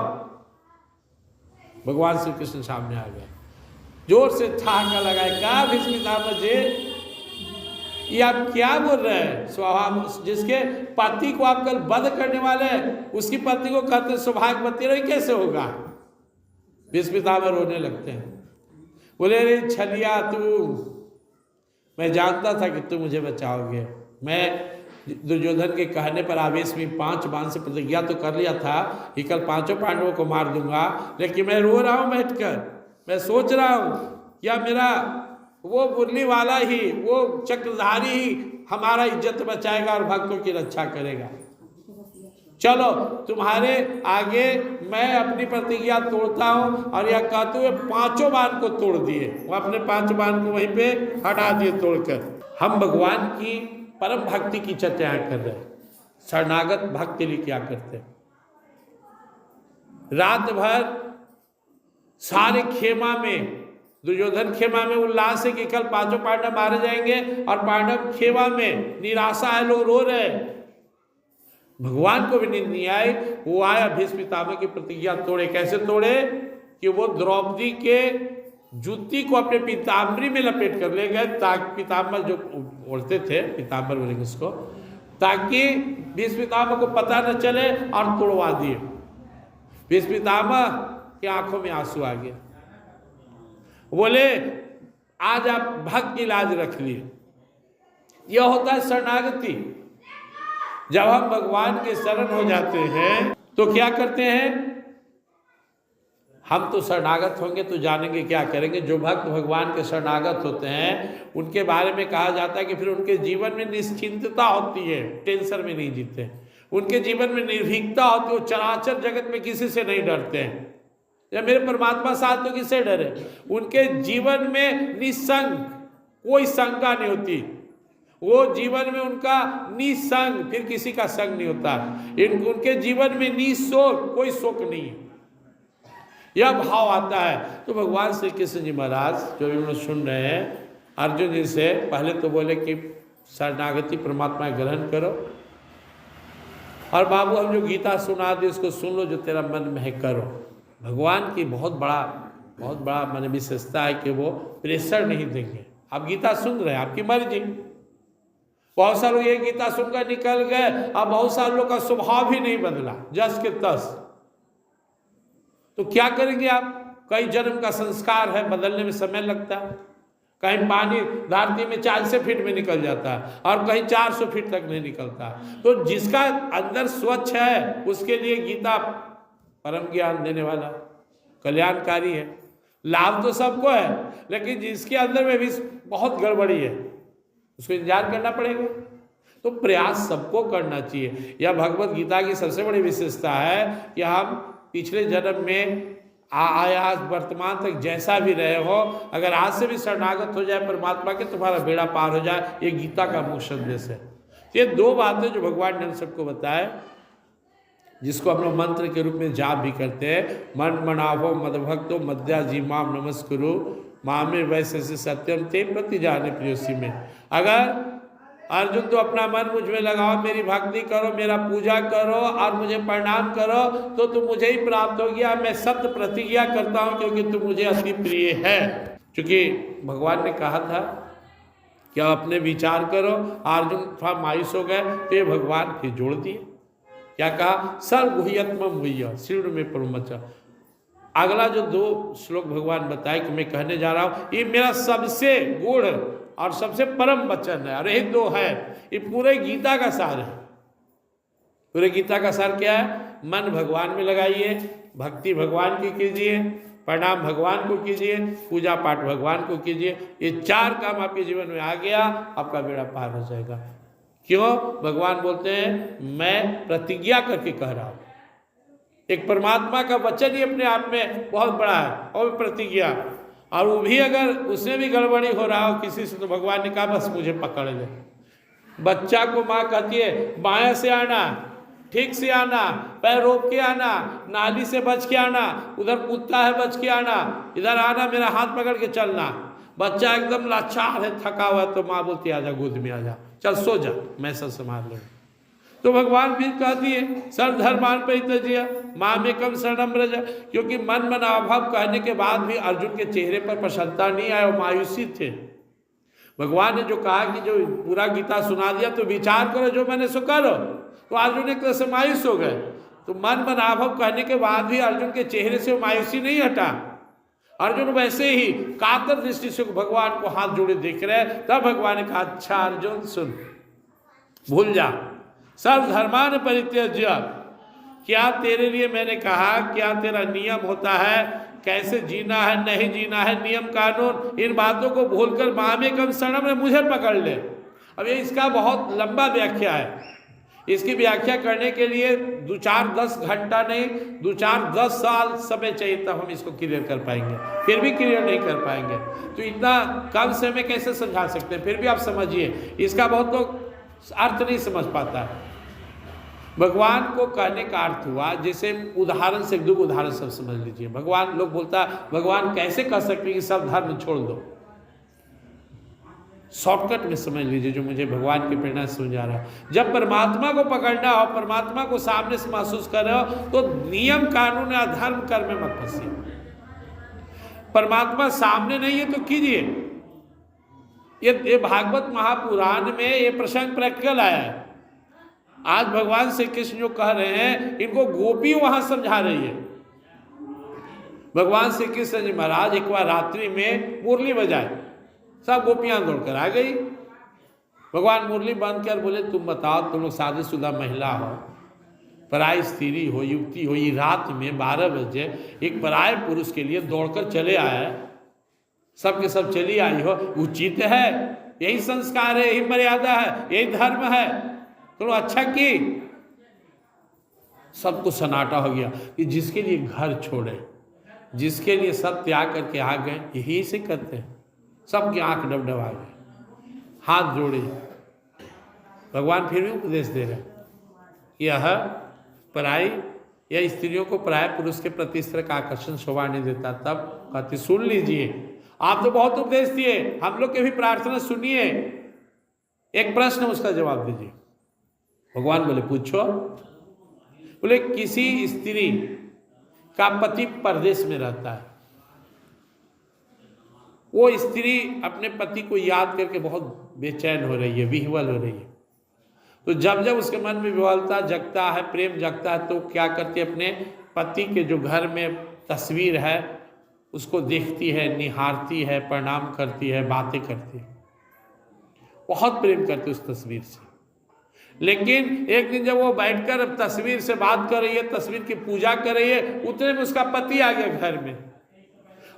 भगवान श्री कृष्ण सामने आ गए, जोर से ठहाका लगाए, कहा भीष्म पितामह जी ये आप क्या बोल रहे हैं, स्वभाव जिसके पति को आप कल वध करने वाले हैं उसकी पत्नी को कहते सौभाग्यवती रही, कैसे होगा। भीष्म पितामह रोने लगते हैं, बोले रे छलिया तू, मैं जानता था कि तुम मुझे बचाओगे। मैं दुर्योधन के कहने पर आवेश में 5 बाण से प्रतिज्ञा तो कर लिया था कि कल 5 पांडवों को मार दूंगा, लेकिन मैं रो रहा हूँ बैठकर, मैं सोच रहा हूँ क्या मेरा वो मुरली वाला ही, वो चक्रधारी ही हमारा इज्जत बचाएगा और भक्तों की रक्षा करेगा। चलो तुम्हारे आगे मैं अपनी प्रतिज्ञा तोड़ता हूँ, और यह कहते हुए 5 बाण को तोड़ दिए, वो अपने 5 बाण को वहीं पे हटा दिए तोड़कर। हम भगवान की परम भक्ति की चर्चा कर रहे हैं, शरणागत भक्त के लिए क्या करते हैं। रात भर सारे खेमा में, दुर्योधन खेमा में उल्लास है कि कल 5 पांडव मारे जाएंगे, और पांडव खेमा में निराशा है, लोग रो रहे हैं। भगवान को भी नींद नहीं आई, वो आया भीष्म पितामह की प्रतिज्ञा तोड़े। कैसे तोड़े कि वो द्रौपदी के जूती को अपने पीताम्बरी में लपेट कर ले गए, ताकि पीताम्बर जो ओढ़ते थे, पीताम्बर बोलेंगे उसको, ताकि भीष्म पितामह को पता न चले, और तोड़वा दिए। भीष्म पितामह की आंखों में आंसू आ गया, बोले आज आप भक्त की लाज रख लिए। यह होता है शरणागति। जब हम भगवान के शरण हो जाते हैं तो क्या करते हैं, हम तो शरणागत होंगे तो जानेंगे क्या करेंगे। जो भक्त भगवान के शरणागत होते हैं उनके बारे में कहा जाता है कि फिर उनके जीवन में निश्चिंतता होती है, टेंशन में नहीं जीते, उनके जीवन में निर्भीकता होती है, वो चराचर जगत में किसी से नहीं डरते हैं। या मेरे परमात्मा साथ तो किससे डरे। उनके जीवन में निसंग, कोई शंका नहीं होती, वो जीवन में उनका निसंग, फिर किसी का संग नहीं होता। उनके जीवन में निशोक, कोई शोक नहीं, यह भाव आता है। तो भगवान श्री कृष्ण जी महाराज जो भी हम सुन रहे हैं, अर्जुन जी से पहले तो बोले कि शरणागति परमात्मा ग्रहण करो, और बाबू हम जो गीता सुना दी उसको सुन लो, जो तेरा मन में है करो। भगवान की बहुत बड़ा माने विशेषता है कि वो प्रेशर नहीं देंगे। आप गीता सुन रहे हैं, आपकी मर्जी। बहुत सारे लोग ये गीता सुनकर निकल गए, अब बहुत सारे लोग का स्वभाव ही नहीं बदला, जस के तस। तो क्या करेंगे आप? कई जन्म का संस्कार है, बदलने में समय लगता है। कहीं पानी धरती में 400 फीट में निकल जाता है और कहीं 400 फीट तक नहीं निकलता। तो जिसका अंदर स्वच्छ है उसके लिए गीता परम ज्ञान देने वाला, कल्याणकारी है। लाभ तो सबको है, लेकिन जिसके अंदर में भी बहुत गड़बड़ी है उसको इंतजार करना पड़ेगा। तो प्रयास सबको करना चाहिए। यह भगवत गीता की सबसे बड़ी विशेषता है कि हम पिछले जन्म में आया वर्तमान तक जैसा भी रहे हो, अगर आज से भी शरणागत हो जाए परमात्मा के, तुम्हारा बेड़ा पार हो जाए। ये गीता का मुख्य संदेश है। ये दो बातें जो भगवान ने हम सबको बताए, जिसको हम लोग मंत्र के रूप में जाप भी करते हैं, मन मनाभो मदभक्तो मद्या जीमाम नमस्कुरु मामे वैसे से सत्यम ते प्रति जाने प्रियोसी में। अगर अर्जुन तो अपना मन मुझ में लगाओ, मेरी भक्ति करो, मेरा पूजा करो और मुझे प्रणाम करो तो तुम मुझे ही प्राप्त हो गया। मैं सत्य प्रतिज्ञा करता हूँ क्योंकि तुम मुझे अति प्रिय है। क्योंकि भगवान ने कहा था कि आप अपने विचार करो। अर्जुन थोड़ा मायूस हो गए तो ये भगवान फिर जोड़ दिए। क्या कहा? सर्वगुह्यत्मम गुह्य शीर्ण में परमच। अगला जो 2 श्लोक भगवान बताए कि मैं कहने जा रहा हूँ, ये मेरा सबसे गूढ़ और सबसे परम वचन है। और यही 2 है, ये पूरे गीता का सार है। पूरे गीता का सार क्या है? मन भगवान में लगाइए, भक्ति भगवान की कीजिए, प्रणाम भगवान को कीजिए, पूजा पाठ भगवान को कीजिए। ये 4 काम आपके जीवन में आ गया, आपका बेड़ा पार हो जाएगा। क्यों? भगवान बोलते हैं मैं प्रतिज्ञा करके कह रहा हूँ। एक परमात्मा का वचन ही अपने आप में बहुत बड़ा है, और प्रतिज्ञा। और वो भी अगर उसमें भी गड़बड़ी हो रहा हो किसी से, तो भगवान ने कहा बस मुझे पकड़ ले। बच्चा को माँ कहती है बाएं से आना, ठीक से आना, पैर रोक के आना, नाली से बच के आना, उधर कुत्ता है बच के आना, इधर आना, मेरा हाथ पकड़ के चलना। बच्चा एकदम लाचार है, थका हुआ है, तो माँ बोलती आजा गोद में आजा, चल सो जा, मैं सब संभाल लूँ। तो भगवान भी कहती है सर्वधर्मान परित्यज्य मामेकं शरणं व्रज। क्योंकि मन मनाभाव कहने के बाद भी अर्जुन के चेहरे पर प्रसन्नता नहीं आई, वो मायूसी थे। भगवान ने जो कहा कि जो पूरा गीता सुना दिया तो विचार करो जो मैंने सो करो, तो अर्जुन एक तरह से मायूस हो गए। तो मन मनाभाव कहने के बाद भी अर्जुन के चेहरे से वो मायूसी नहीं हटा। अर्जुन वैसे ही कातर दृष्टि से भगवान को हाथ जोड़े देख रहे। तब भगवान ने कहा अच्छा अर्जुन सुन, भूल जा, सर्वधर्मान परित्यज्य। क्या तेरे लिए मैंने कहा, क्या तेरा नियम होता है, कैसे जीना है नहीं जीना है, नियम कानून, इन बातों को भूलकर मामेकं शरणं में मुझे पकड़ ले। अब ये इसका बहुत लंबा व्याख्या है। इसकी व्याख्या करने के लिए 2-4-10 घंटा नहीं, 2-4-10 साल समय चाहिए, तब हम इसको क्लियर कर पाएंगे। फिर भी क्लियर नहीं कर पाएंगे तो इतना कम समय में कैसे समझा सकते हैं। फिर भी आप समझिए, इसका बहुत लोग अर्थ नहीं समझ पाता है। भगवान को कहने का अर्थ हुआ, जैसे उदाहरण से 2 उदाहरण सब समझ लीजिए। भगवान लोग बोलता भगवान कैसे कह सकते हैं कि सब धर्म छोड़ दो। शॉर्टकट में समझ लीजिए जो मुझे भगवान की प्रेरणा से समझा रहा है। जब परमात्मा को पकड़ना हो, परमात्मा को सामने से महसूस कर रहे हो, तो नियम कानून या धर्म कर्म में मत फंसिए। परमात्मा सामने नहीं है तो कीजिए। ये भागवत महापुराण में ये प्रसंग प्रैक्टिकल आया है। आज भगवान श्री कृष्ण जो कह रहे हैं, इनको गोपी वहां समझा रही है। भगवान श्री कृष्ण जी महाराज एक बार रात्रि में मुरली बजाए, सब गोपियां दौड़कर आ गई। भगवान मुरली बंद कर बोले तुम बताओ, तुम लोग शादीशुदा महिला हो, पराई स्त्री हो, युवती हो, ये रात में 12 बजे एक पराये पुरुष के लिए दौड़कर चले आए, सबके सब चली आई हो, उचित है? यही संस्कार है, यही मर्यादा है, यही धर्म है? तो अच्छा की सबको सन्नाटा हो गया कि जिसके लिए घर छोड़े, जिसके लिए सब त्याग करके आ गए, यही से करते हैं। सबकी आंख डबडबा गई, हाथ जोड़े। भगवान फिर भी उपदेश दे रहे, यह पराई या स्त्रियों को पराये पुरुष के प्रति इस तरह का आकर्षण शोभा नहीं देता। तब कहते सुन लीजिए, आप तो बहुत उपदेश दिए, हम लोग के भी प्रार्थना सुनिए, एक प्रश्न उसका जवाब दीजिए। भगवान बोले पूछो। बोले किसी स्त्री का पति परदेश में रहता है, वो स्त्री अपने पति को याद करके बहुत बेचैन हो रही है, विह्वल हो रही है। तो जब जब उसके मन में विह्वलता जगता है, प्रेम जगता है, तो क्या करती है, अपने पति के जो घर में तस्वीर है उसको देखती है, निहारती है, प्रणाम करती है, बातें करती है, बहुत प्रेम करती उस तस्वीर से। लेकिन एक दिन जब वो बैठकर अब तस्वीर से बात कर रही है, तस्वीर की पूजा कर रही है, उतने में उसका पति आ गया घर में।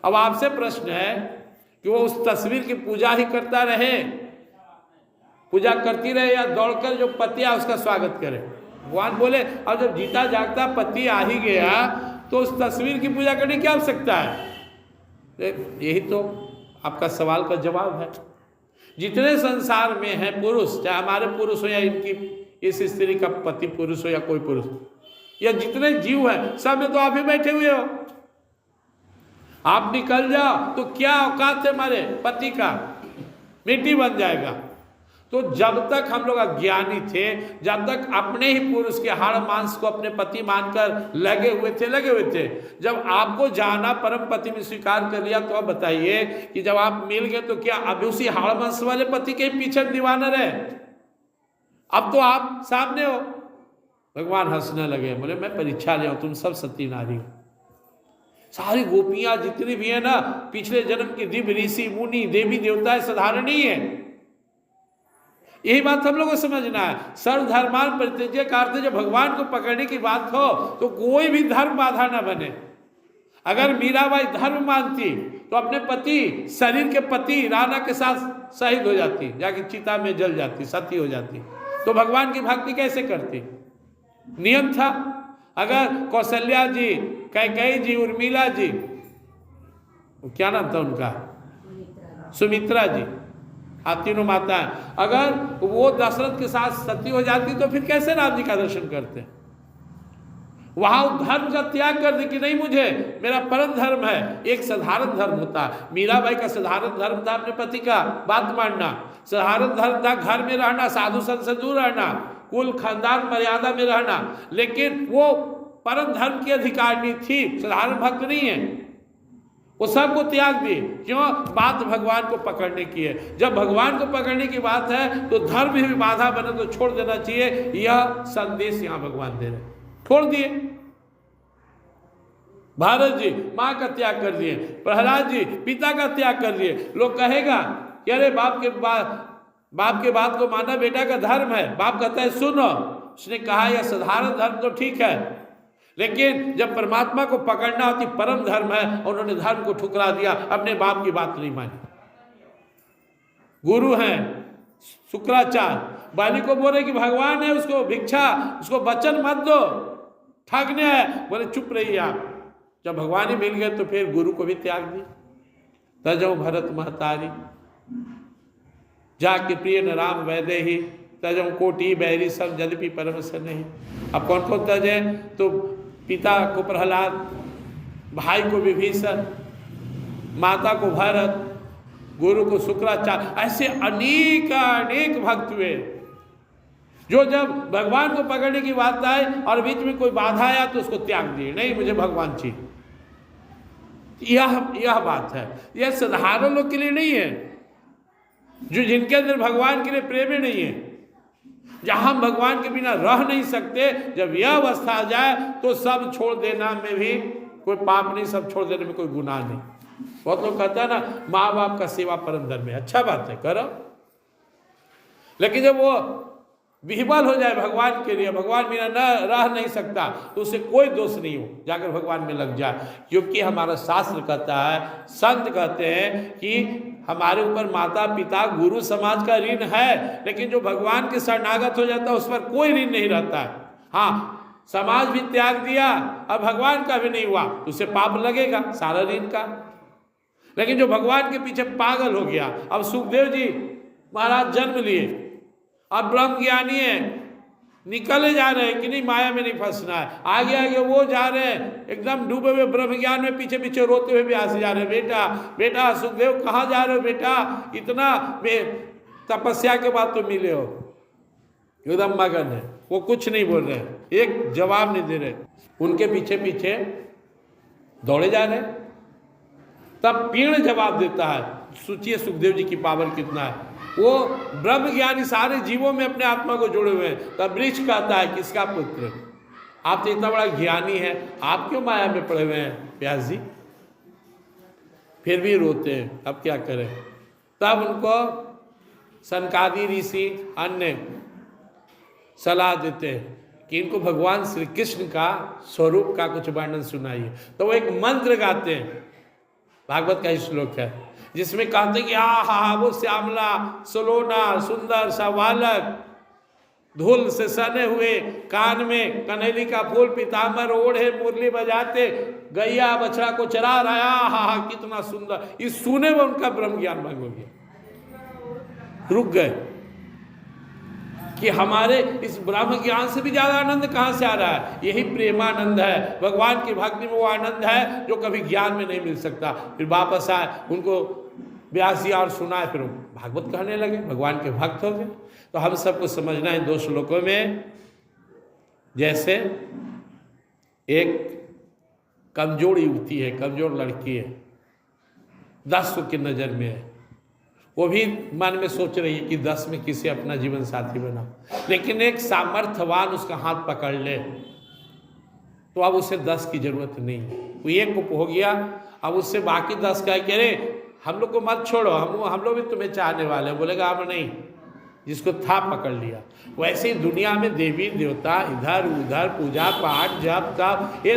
अब आपसे प्रश्न है कि वो उस तस्वीर की पूजा ही करता रहे, पूजा करती रहे, या दौड़कर जो पति आया उसका स्वागत करे? भगवान बोले अब जब जीता जागता पति आ ही गया तो उस तस्वीर की पूजा करने की क्या आवश्यकता है? यही तो आपका सवाल का जवाब है। जितने संसार में है पुरुष, चाहे हमारे पुरुष हो या इनकी इस स्त्री का पति पुरुष हो या कोई पुरुष, या जितने जीव है सब में तो आप ही बैठे हुए हो। आप निकल जाओ तो क्या औकात है हमारे पति का, मिट्टी बन जाएगा। तो जब तक हम लोग अज्ञानी थे, जब तक अपने ही पुरुष के हाड़ मांस को अपने पति मानकर लगे हुए थे, जब आपको जाना परम पति में स्वीकार कर लिया, तो अब बताइए कि जब आप मिल गए तो क्या अभी उसी हाड़ मांस वाले पति के पीछे दीवाना रहे? अब तो आप सामने हो। भगवान हंसने लगे, बोले मैं परीक्षा ले, तुम सब सती नारी हो। सारी गोपियां जितनी भी है ना, पिछले जन्म के दिव्य ऋषि मुनि देवी देवता साधारण नहीं है। यही बात हम लोगों को समझना है। सर्वधर्मान परित्यज्य का अर्थ जब भगवान को पकड़ने की बात हो तो कोई भी धर्म बाधा न बने। अगर मीराबाई धर्म मानती तो अपने पति, शरीर के पति राणा के साथ शहीद हो जाती, जाके चिता में जल जाती, सती हो जाती। तो भगवान की भक्ति कैसे करती? नियम था। अगर कौशल्या जी, कैकेयी जी, उर्मिला जी, क्या नाम था उनका, सुमित्रा जी, तीनों माताएं, अगर वो दशरथ के साथ सती हो जाती तो फिर कैसे राम जी का दर्शन करते? वहां धर्म का त्याग कर दे कि नहीं, मुझे मेरा परम धर्म है। एक साधारण धर्म होता है। मीराबाई का साधारण धर्म था अपने पति का बात मानना, साधारण धर्म था घर में रहना, साधु संत से दूर रहना, कुल खानदान मर्यादा में रहना। लेकिन वो परम धर्म की अधिकारिणी थी, साधारण भक्त नहीं है। वो सबको त्याग दिए। क्यों? बात भगवान को पकड़ने की है। जब भगवान को पकड़ने की बात है तो धर्म भी बाधा बने तो छोड़ देना चाहिए। यह संदेश यहां भगवान दे रहे, छोड़ दिए। भारत जी मां का त्याग कर दिए, प्रहलाद जी पिता का त्याग कर दिए। लोग कहेगा कि अरे बाप के बात को मानना बेटा का धर्म है। बाप कहता है सुनो, उसने कहा यह साधारण धर्म तो ठीक है, लेकिन जब परमात्मा को पकड़ना होती परम धर्म है, उन्होंने धर्म को ठुकरा दिया, अपने बाप की बात नहीं मानी। गुरु हैं शुक्राचार्य, बाली को बोले कि भगवान है, उसको भिक्षा, उसको वचन मत दो, ठगने है। बोले चुप रहिए आप। जब भगवान ही मिल गए तो फिर गुरु को भी त्याग दी। तजो भरत महतारी जाके प्रिय न राम वैदेही, तजो कोटि बैरी सब यद्यपि परमस नहीं। अब कौन कौन तजे? तो पिता को प्रहलाद, भाई को विभीषण, माता को भरत, गुरु को शुक्राचार्य, ऐसे अनेक भक्त हुए जो जब भगवान को पकड़ने की बात आए और बीच में कोई बाधा आया तो उसको त्याग दिए, नहीं मुझे भगवान चाहिए। यह बात है। यह साधारण लोग के लिए नहीं है, जो जिनके अंदर भगवान के लिए प्रेम ही नहीं है। जहां हम भगवान के बिना रह नहीं सकते, जब यह अवस्था आ जाए तो सब छोड़ देना में भी कोई पाप नहीं, सब छोड़ देने में कोई गुनाह नहीं। बहुत लोग कहता है ना माँ बाप का सेवा परम धर्म है, अच्छा बात है करो, लेकिन जब वो विह्वल हो जाए भगवान के लिए, भगवान बिना न रह नहीं सकता, तो उसे कोई दोष नहीं हो, जाकर भगवान में लग जाए। क्योंकि हमारा शास्त्र कहता है, संत कहते हैं कि हमारे ऊपर माता पिता गुरु समाज का ऋण है, लेकिन जो भगवान के शरणागत हो जाता है उस पर कोई ऋण नहीं रहता है। हाँ, समाज भी त्याग दिया अब भगवान का भी नहीं हुआ तो उसे पाप लगेगा सारा ऋण का। लेकिन जो भगवान के पीछे पागल हो गया, अब सुखदेव जी महाराज जन्म लिए, अब ब्रह्म ज्ञानी है, निकले जा रहे हैं कि नहीं माया में नहीं फंसना है। आगे आगे वो जा रहे हैं एकदम डूबे हुए ब्रह्म ज्ञान में, पीछे पीछे रोते हुए भी आसे जा रहे हैं, बेटा बेटा सुखदेव कहाँ जा रहे हो बेटा, इतना तपस्या के बाद तो मिले हो। एकदम मगन है, वो कुछ नहीं बोल रहे, एक जवाब नहीं दे रहे, उनके पीछे पीछे दौड़े जा रहे। तब पीण जवाब देता है। सोचिए सुखदेव जी की पावर कितना है। वो ब्रह्म ज्ञानी सारे जीवों में अपने आत्मा को जोड़े हुए हैं। तब वृक्ष कहता है किसका पुत्र, आप तो इतना बड़ा ज्ञानी है, आप क्यों माया में पड़े हुए हैं व्यास जी। फिर भी रोते हैं, अब क्या करें। तब उनको सनकादि ऋषि अन्य सलाह देते हैं कि इनको भगवान श्री कृष्ण का स्वरूप का कुछ वर्णन सुनाइए। तो वो एक मंत्र गाते हैं, भागवत का ही श्लोक है, जिसमें कहते हैं कि हा वो श्यामला सलोना सुंदर सा बालक, धूल से सने हुए, कान में कनैली का फूल, पीताम्बर ओढ़े, मुरली बजाते, गैया बछड़ा को चरा रहा, हा कितना सुंदर। इस सुने में उनका ब्रह्म ज्ञान भंग हो गया, रुक गए कि हमारे इस ब्रह्म ज्ञान से भी ज्यादा आनंद कहाँ से आ रहा है। यही प्रेमानंद है, भगवान की भक्ति में वो आनंद है जो कभी ज्ञान में नहीं मिल सकता। फिर वापस आए, उनको व्यास जी और सुनाए, फिर भागवत कहने लगे, भगवान के भक्त हो गए। तो हम सबको समझना है 2 श्लोकों में, जैसे एक कमजोर युवती है, कमजोर लड़की है, 10 की नज़र में है, वो भी मन में सोच रही है कि 10 में किसी अपना जीवन साथी बना, लेकिन एक सामर्थ्यवान उसका हाथ पकड़ ले तो अब उसे 10 की जरूरत नहीं। वो एक हो गया, अब उससे बाकी 10 कह के अरे हम लोग को मत छोड़ो, हम लोग भी तुम्हें चाहने वाले हैं। बोलेगा अब नहीं, जिसको था पकड़ लिया। वैसे ही दुनिया में देवी देवता इधर उधर पूजा पाठ जप तप ये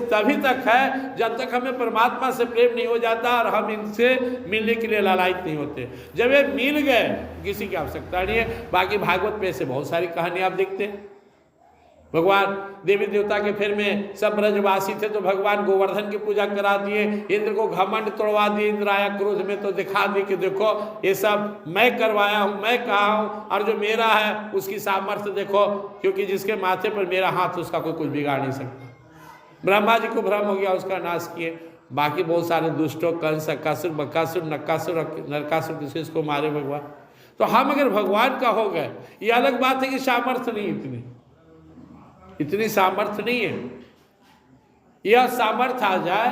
तभी तक है जब तक हमें परमात्मा से प्रेम नहीं हो जाता और हम इनसे मिलने के लिए लालायित नहीं होते। जब ये मिल गए किसी की आवश्यकता नहीं है। बाकी भागवत में से बहुत सारी कहानियां आप देखते हैं। भगवान देवी देवता के फेर में सब ब्रजवासी थे तो भगवान गोवर्धन की पूजा करा दिए, इंद्र को घमंड तोड़वा दिए, इंद्र आया क्रोध में तो दिखा दी कि देखो ये सब मैं करवाया हूँ, मैं कहा हूँ, और जो मेरा है उसकी सामर्थ्य देखो, क्योंकि जिसके माथे पर मेरा हाथ उसका कोई कुछ बिगाड़ नहीं सकता। ब्रह्मा जी को भ्रम हो गया, उसका नाश किए। बाकी बहुत सारे दुष्टों, कंस, अकासुर, बकासुर, नक्कासुर, नरकासुर, किसी इसको मारे भगवान। तो हम अगर भगवान का हो गए, ये अलग बात है कि सामर्थ्य नहीं, इतनी सामर्थ्य नहीं है। यह सामर्थ्य आ जाए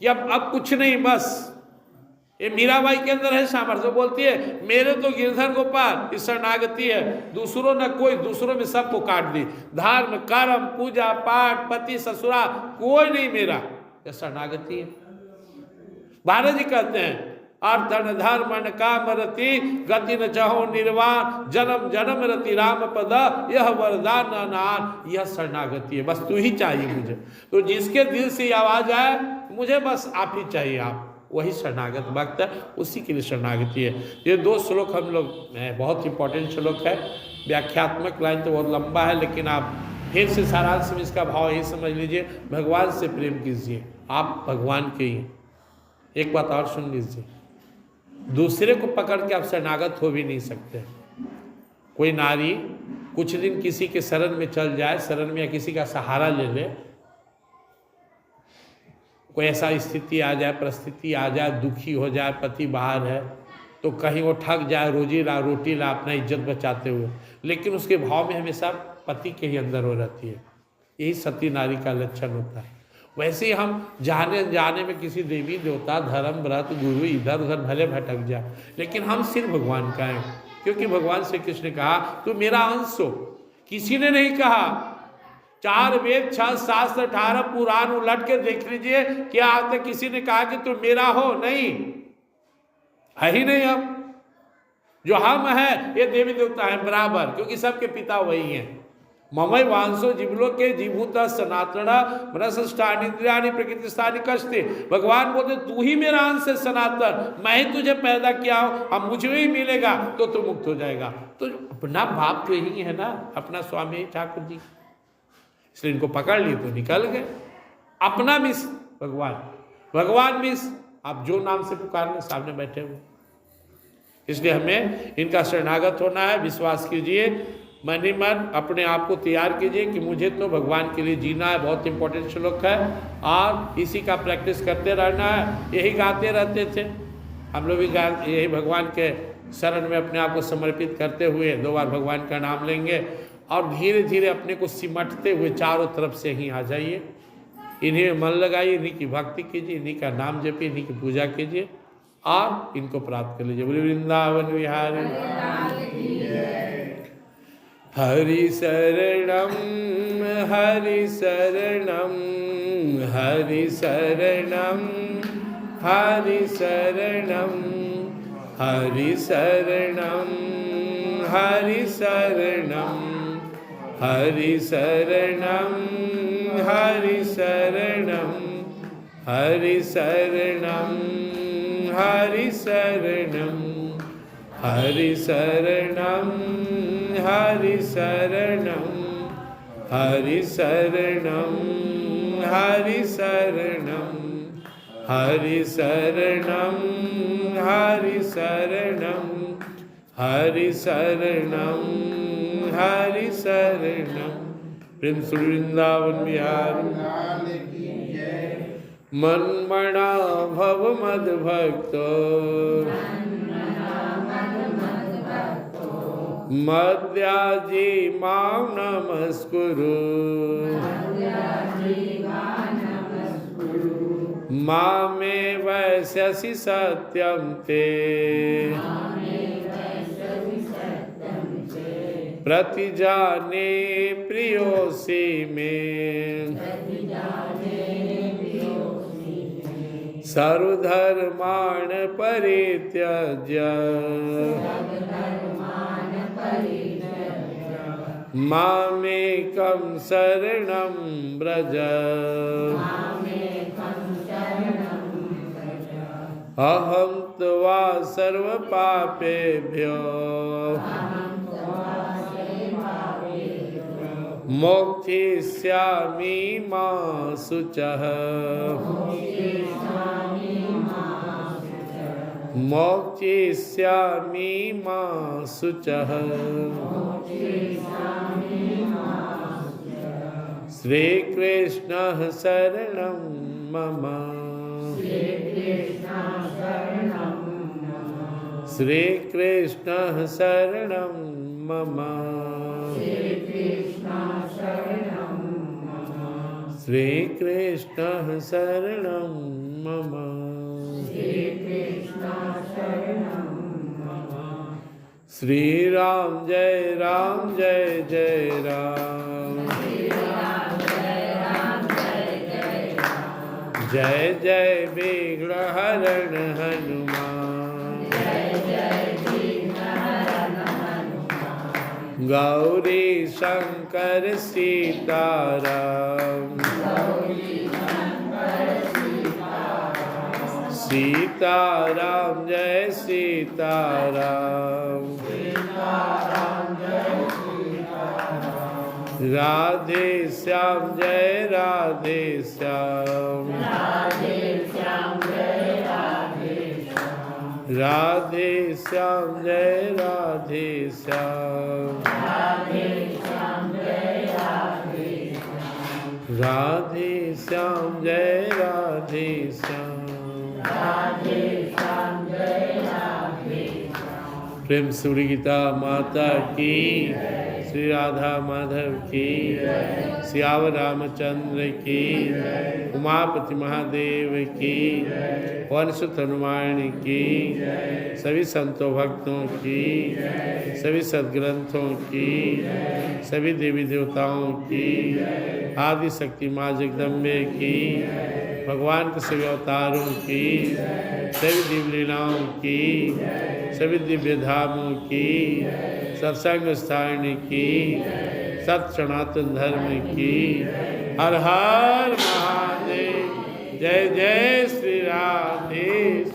कि अब कुछ नहीं, बस ये मीराबाई के अंदर है सामर्थ्य। बोलती है मेरे तो गिरधर गोपाल, इस शरणागति है, दूसरों न कोई, दूसरों में सबको काट दी, धर्म कर्म पूजा पाठ पति ससुरा कोई नहीं मेरा, यह शरणागति है। भारत जी कहते हैं अर्थन धर्म काम रति गति न चहो निर्वाण, जन्म जन्म रति राम पद यह वरदान नान, यह शरणागति है। बस तू ही चाहिए मुझे। तो जिसके दिल से आवाज आए मुझे बस आप ही चाहिए, आप वही शरणागत भक्त है, उसी के लिए शरणागति है। ये 2 श्लोक हम लोग, बहुत इंपॉर्टेंट श्लोक है। व्याख्यात्मक लाइन तो बहुत लंबा है, लेकिन आप फिर से सारांश में इसका भाव यही समझ लीजिए, भगवान से प्रेम कीजिए, आप भगवान के ही। एक बात और सुन लीजिए, दूसरे को पकड़ के आप शरणागत हो भी नहीं सकते। कोई नारी कुछ दिन किसी के शरण में चल जाए, शरण में या किसी का सहारा ले ले, कोई ऐसा स्थिति आ जाए, परिस्थिति आ जाए, दुखी हो जाए, पति बाहर है तो कहीं वो ठग जाए, रोटी ला अपना इज्जत बचाते हुए, लेकिन उसके भाव में हमेशा पति के ही अंदर हो रहती है। यही सती नारी का लक्षण होता है। वैसे ही हम जाने जाने में किसी देवी देवता धर्म व्रत गुरु इधर उधर भले भटक जाए, लेकिन हम सिर्फ भगवान का हैं, क्योंकि भगवान श्री कृष्ण ने कहा तू मेरा अंश हो। किसी ने नहीं कहा। 4 वेद 6 शास्त्र 18 पुराण उलट के देख लीजिए, क्या आज तक किसी ने कहा कि तुम मेरा हो? नहीं है ही नहीं। हम जो हम हैं ये देवी देवता हैं बराबर, क्योंकि सबके पिता वही हैं। ममई वांसो जीवलो के जीभूत सनातन मनसष्टानि इंद्रियाणि प्रकृति स्थानी कष्टे। भगवान बोलते तू ही मेरा अंश है सनातन, मैं ही तुझे पैदा किया हूँ, अब मुझे ही मिलेगा तो तू मुक्त हो जाएगा। तो अपना बाप तो यही है ना, अपना स्वामी ठाकुर जी, इसलिए इनको पकड़ लिए तो निकल गए। अपना मिस भगवान, भगवान मिस आप जो नाम से पुकारने सामने बैठे हुए। इसलिए हमें इनका शरणागत होना है। विश्वास कीजिए, मन ही मन अपने आप को तैयार कीजिए कि मुझे तो भगवान के लिए जीना है। बहुत इंपॉर्टेंट श्लोक है और इसी का प्रैक्टिस करते रहना है। यही गाते रहते थे हम लोग भी, यही भगवान के शरण में अपने आप को समर्पित करते हुए 2 बार भगवान का नाम लेंगे और धीरे धीरे अपने को सिमटते हुए चारों तरफ से ही आ जाइए। इन्हीं में मन लगाइए, इन्हीं की भक्ति कीजिए, इन्हीं का नाम जपिए, इन्हीं की पूजा कीजिए और इनको प्राप्त कर लीजिए। बोलिए वृंदावन विहारी हरि शरणम हरि शरणम हरि शरणम हरि शरणं हरि शरणं हरि शरणं हरि शरणं हरि शरणं हरि शरणं हरि शरणं हरि शरणं हरि शरणं हरि शरणं हरि शरणं हरि शरणं हरि शरणं हरि शरणं हरि शरणं। प्रेम से वृंदावन बिहारी मनमना भव मद भक्तो मद्याजी मां नमस्कुरु मामे वैश्यसि सत्यं ते प्रतिजाने प्रियोऽसि मे सर्वधर्मान् परित्यज्य मामेकं शरणं व्रज अहं त्वा सर्वपापेभ्यो मोक्षयिष्यामि मा शुचः मोक्षयिष्यामि मा शुचः। श्रीकृष्णः शरणं मम श्रीकृष्णः शरणं मम श्रीकृष्णः शरणं मम श्री राम जय जय राम जय जय विघ्न हरण हनुमान गौरी शंकर सीताराम सीताराम जय सीताराम राधे श्याम जय राधे श्याम राधे श्याम जय राधे श्याम राधे श्याम जय राधे श्याम प्रेम सूरी गीता माता की श्री राधा माधव की सियावर रामचंद्र की उमापति महादेव की वनसुत हनुमान की सभी संतों भक्तों की सभी सद्ग्रंथों की सभी देवी देवताओं की आदि शक्ति माँ जगदम्बे की भगवान के सभी अवतारों की सभी दिव्य लीलाओं की सभी दिव्य धामों की सत्संग स्थान की सत सनातन धर्म की हर हर महादेव जय जय श्री राधे